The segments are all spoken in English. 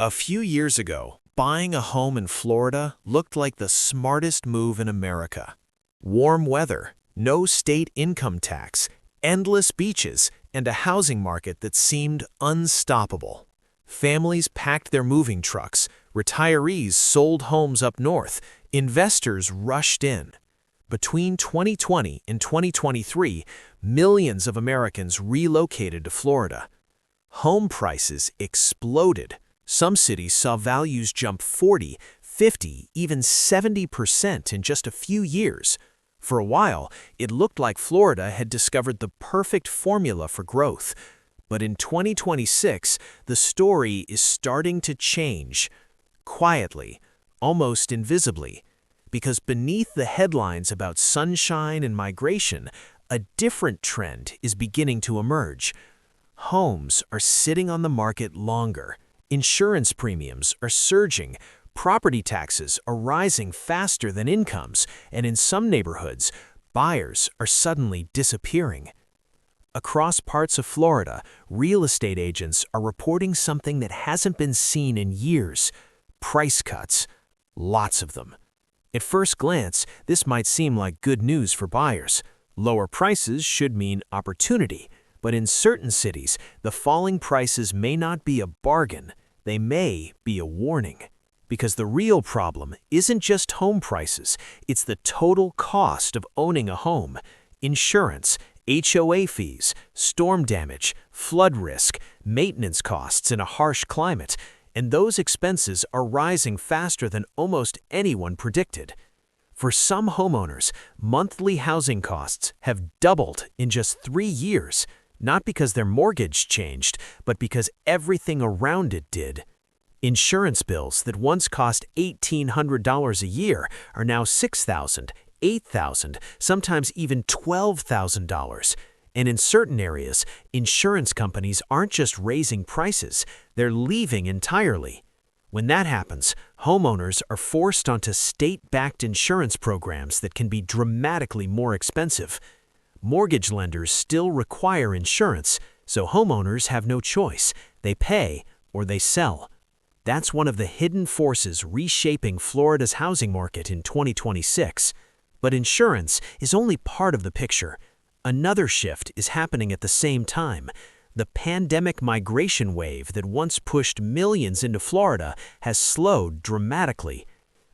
A few years ago, buying a home in Florida looked like the smartest move in America. Warm weather, no state income tax, endless beaches, and a housing market that seemed unstoppable. Families packed their moving trucks, retirees sold homes up north, investors rushed in. Between 2020 and 2023, millions of Americans relocated to Florida. Home prices exploded. Some cities saw values jump 40, 50, even 70% in just a few years. For a while, it looked like Florida had discovered the perfect formula for growth. But in 2026, the story is starting to change. Quietly, almost invisibly. Because beneath the headlines about sunshine and migration, a different trend is beginning to emerge. Homes are sitting on the market longer. Insurance premiums are surging, property taxes are rising faster than incomes, and in some neighborhoods, buyers are suddenly disappearing. Across parts of Florida, real estate agents are reporting something that hasn't been seen in years: price cuts. Lots of them. At first glance, this might seem like good news for buyers. Lower prices should mean opportunity. But in certain cities, the falling prices may not be a bargain, they may be a warning. Because the real problem isn't just home prices, it's the total cost of owning a home. Insurance, HOA fees, storm damage, flood risk, maintenance costs in a harsh climate, and those expenses are rising faster than almost anyone predicted. For some homeowners, monthly housing costs have doubled in just 3 years. Not because their mortgage changed, but because everything around it did. Insurance bills that once cost $1,800 a year are now $6,000, $8,000, sometimes even $12,000. And in certain areas, insurance companies aren't just raising prices, they're leaving entirely. When that happens, homeowners are forced onto state-backed insurance programs that can be dramatically more expensive. Mortgage lenders still require insurance, so homeowners have no choice. They pay or they sell. That's one of the hidden forces reshaping Florida's housing market in 2026. But insurance is only part of the picture. Another shift is happening at the same time. The pandemic migration wave that once pushed millions into Florida has slowed dramatically.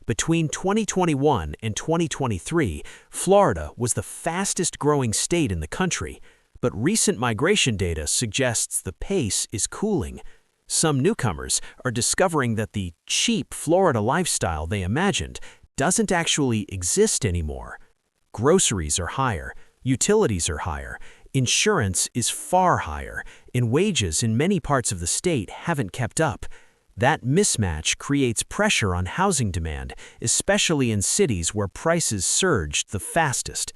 Between 2021 and 2023, Florida was the fastest-growing state in the country, but recent migration data suggests the pace is cooling. Some newcomers are discovering that the cheap Florida lifestyle they imagined doesn't actually exist anymore. Groceries are higher, utilities are higher, insurance is far higher, and wages in many parts of the state haven't kept up. That mismatch creates pressure on housing demand, especially in cities where prices surged the fastest.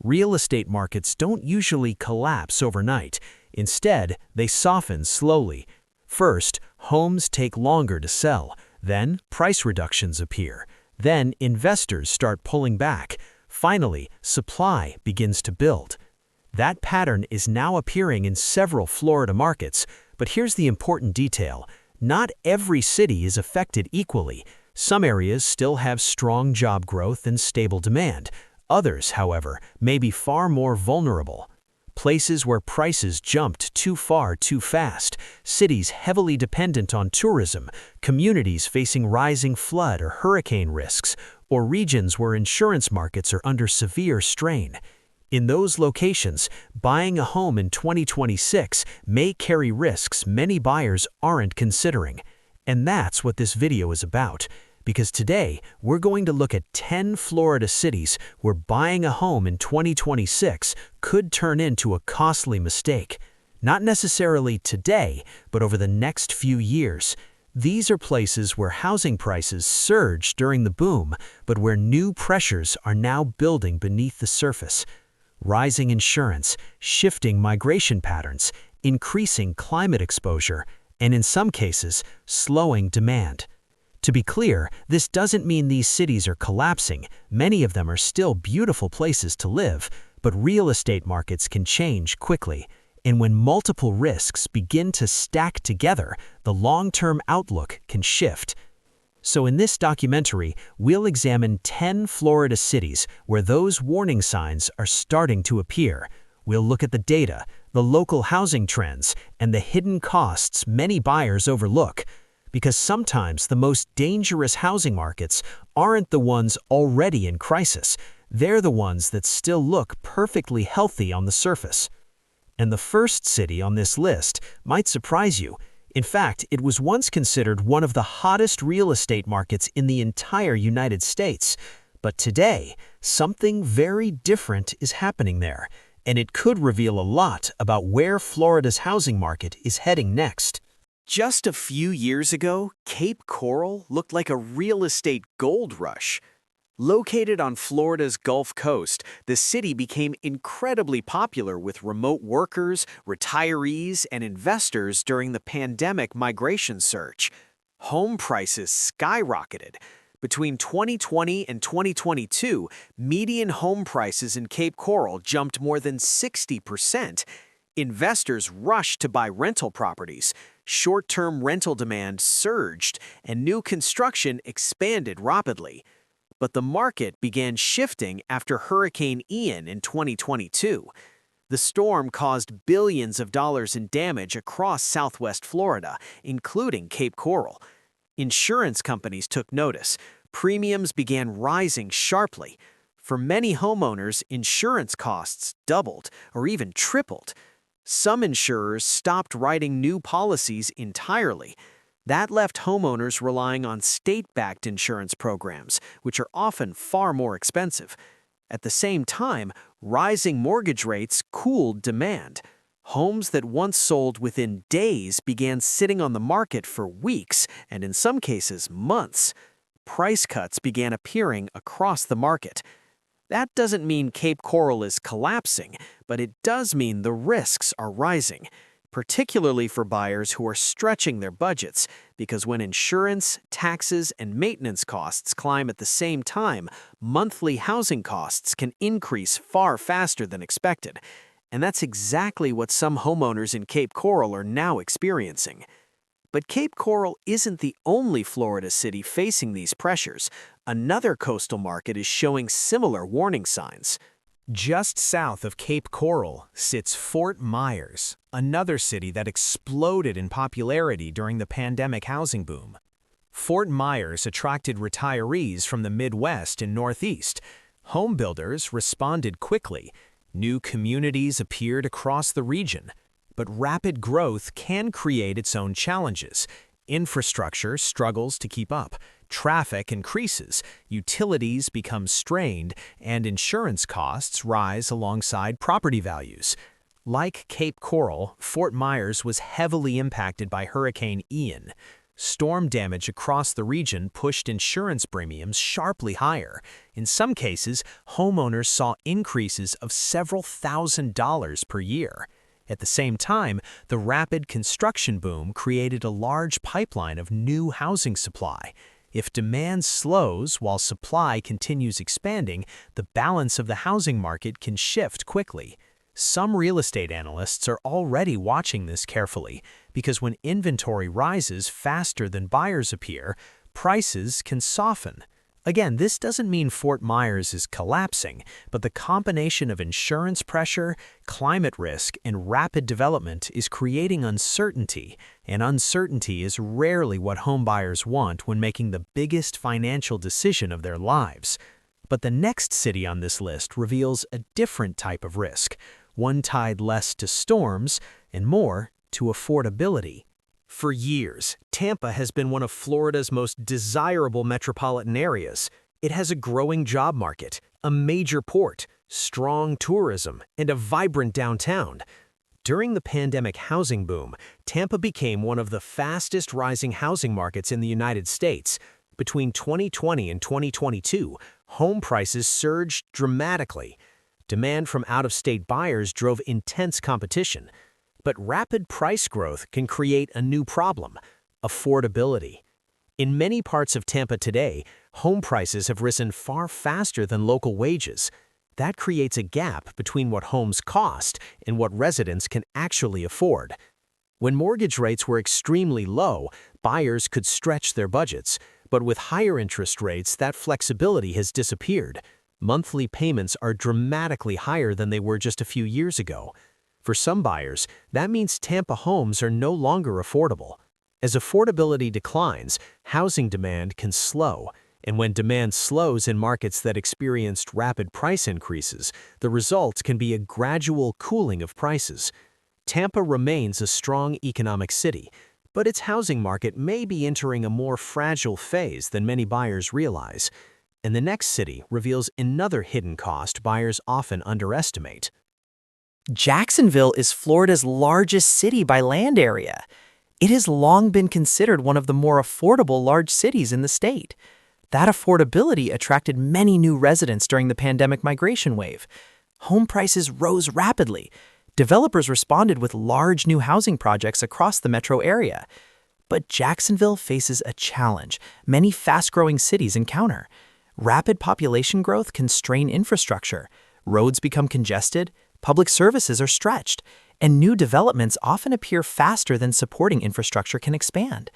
Real estate markets don't usually collapse overnight. Instead, they soften slowly. First, homes take longer to sell. Then, price reductions appear. Then, investors start pulling back. Finally, supply begins to build. That pattern is now appearing in several Florida markets, but here's the important detail. Not every city is affected equally. Some areas still have strong job growth and stable demand. Others, however, may be far more vulnerable. Places where prices jumped too far too fast, cities heavily dependent on tourism, communities facing rising flood or hurricane risks, or regions where insurance markets are under severe strain. In those locations, buying a home in 2026 may carry risks many buyers aren't considering. And that's what this video is about. Because today, we're going to look at 10 Florida cities where buying a home in 2026 could turn into a costly mistake. Not necessarily today, but over the next few years. These are places where housing prices surged during the boom, but where new pressures are now building beneath the surface. Rising insurance, shifting migration patterns, increasing climate exposure, and in some cases, slowing demand. To be clear, this doesn't mean these cities are collapsing. Many of them are still beautiful places to live, but real estate markets can change quickly. And when multiple risks begin to stack together, the long-term outlook can shift. So in this documentary, we'll examine 10 Florida cities where those warning signs are starting to appear. We'll look at the data, the local housing trends, and the hidden costs many buyers overlook. Because sometimes the most dangerous housing markets aren't the ones already in crisis. They're the ones that still look perfectly healthy on the surface. And the first city on this list might surprise you. In fact, it was once considered one of the hottest real estate markets in the entire United States. But today, something very different is happening there, and it could reveal a lot about where Florida's housing market is heading next. Just a few years ago, Cape Coral looked like a real estate gold rush. Located on Florida's Gulf Coast, the city became incredibly popular with remote workers, retirees, and investors during the pandemic migration surge. Home prices skyrocketed. Between 2020 and 2022, median home prices in Cape Coral jumped more than 60%. Investors rushed to buy rental properties. Short-term rental demand surged, and new construction expanded rapidly. But the market began shifting after Hurricane Ian in 2022. The storm caused billions of dollars in damage across Southwest Florida, including Cape Coral. Insurance companies took notice. Premiums began rising sharply. For many homeowners, insurance costs doubled or even tripled. Some insurers stopped writing new policies entirely. That left homeowners relying on state-backed insurance programs, which are often far more expensive. At the same time, rising mortgage rates cooled demand. Homes that once sold within days began sitting on the market for weeks, and in some cases, months. Price cuts began appearing across the market. That doesn't mean Cape Coral is collapsing, but it does mean the risks are rising, particularly for buyers who are stretching their budgets, because when insurance, taxes, and maintenance costs climb at the same time, monthly housing costs can increase far faster than expected. And that's exactly what some homeowners in Cape Coral are now experiencing. But Cape Coral isn't the only Florida city facing these pressures. Another coastal market is showing similar warning signs. Just south of Cape Coral sits Fort Myers, another city that exploded in popularity during the pandemic housing boom. Fort Myers attracted retirees from the Midwest and Northeast. Home builders responded quickly. New communities appeared across the region. But rapid growth can create its own challenges. Infrastructure struggles to keep up. Traffic increases, utilities become strained, and insurance costs rise alongside property values. Like Cape Coral, Fort Myers was heavily impacted by Hurricane Ian. Storm damage across the region pushed insurance premiums sharply higher. In some cases, homeowners saw increases of several $1,000s per year. At the same time, the rapid construction boom created a large pipeline of new housing supply. If demand slows while supply continues expanding, the balance of the housing market can shift quickly. Some real estate analysts are already watching this carefully, because when inventory rises faster than buyers appear, prices can soften. Again, this doesn't mean Fort Myers is collapsing, but the combination of insurance pressure, climate risk, and rapid development is creating uncertainty, and uncertainty is rarely what homebuyers want when making the biggest financial decision of their lives. But the next city on this list reveals a different type of risk, one tied less to storms and more to affordability. For years, Tampa has been one of Florida's most desirable metropolitan areas. It has a growing job market, a major port, strong tourism, and a vibrant downtown. During the pandemic housing boom, Tampa became one of the fastest rising housing markets in the United States. Between 2020 and 2022, home prices surged dramatically. Demand from out-of-state buyers drove intense competition. But rapid price growth can create a new problem: affordability. In many parts of Tampa today, home prices have risen far faster than local wages. That creates a gap between what homes cost and what residents can actually afford. When mortgage rates were extremely low, buyers could stretch their budgets, but with higher interest rates, that flexibility has disappeared. Monthly payments are dramatically higher than they were just a few years ago. For some buyers, that means Tampa homes are no longer affordable. As affordability declines, housing demand can slow. And when demand slows in markets that experienced rapid price increases, the result can be a gradual cooling of prices. Tampa remains a strong economic city, but its housing market may be entering a more fragile phase than many buyers realize. And the next city reveals another hidden cost buyers often underestimate. Jacksonville is Florida's largest city by land area. It has long been considered one of the more affordable large cities in the state. That affordability attracted many new residents during the pandemic migration wave. Home prices rose rapidly. Developers responded with large new housing projects across the metro area. But Jacksonville faces a challenge many fast-growing cities encounter. Rapid population growth can strain infrastructure. Roads become congested, public services are stretched, and new developments often appear faster than supporting infrastructure can expand.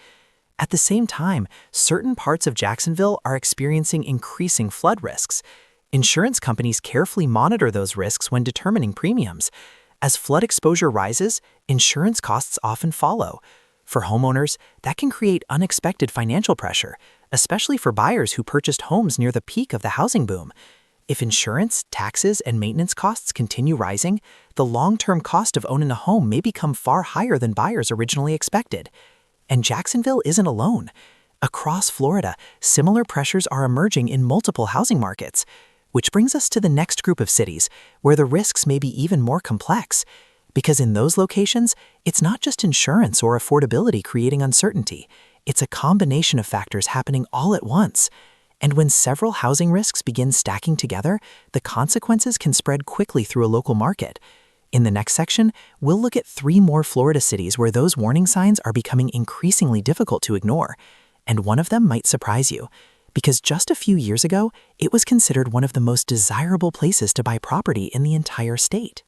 At the same time, certain parts of Jacksonville are experiencing increasing flood risks. Insurance companies carefully monitor those risks when determining premiums. As flood exposure rises, insurance costs often follow. For homeowners, that can create unexpected financial pressure, especially for buyers who purchased homes near the peak of the housing boom. If insurance, taxes, and maintenance costs continue rising, the long-term cost of owning a home may become far higher than buyers originally expected. And Jacksonville isn't alone. Across Florida, similar pressures are emerging in multiple housing markets, which brings us to the next group of cities where the risks may be even more complex. Because in those locations, it's not just insurance or affordability creating uncertainty. It's a combination of factors happening all at once. And when several housing risks begin stacking together, the consequences can spread quickly through a local market. In the next section, we'll look at 3 more Florida cities where those warning signs are becoming increasingly difficult to ignore. And one of them might surprise you, because just a few years ago, it was considered one of the most desirable places to buy property in the entire state.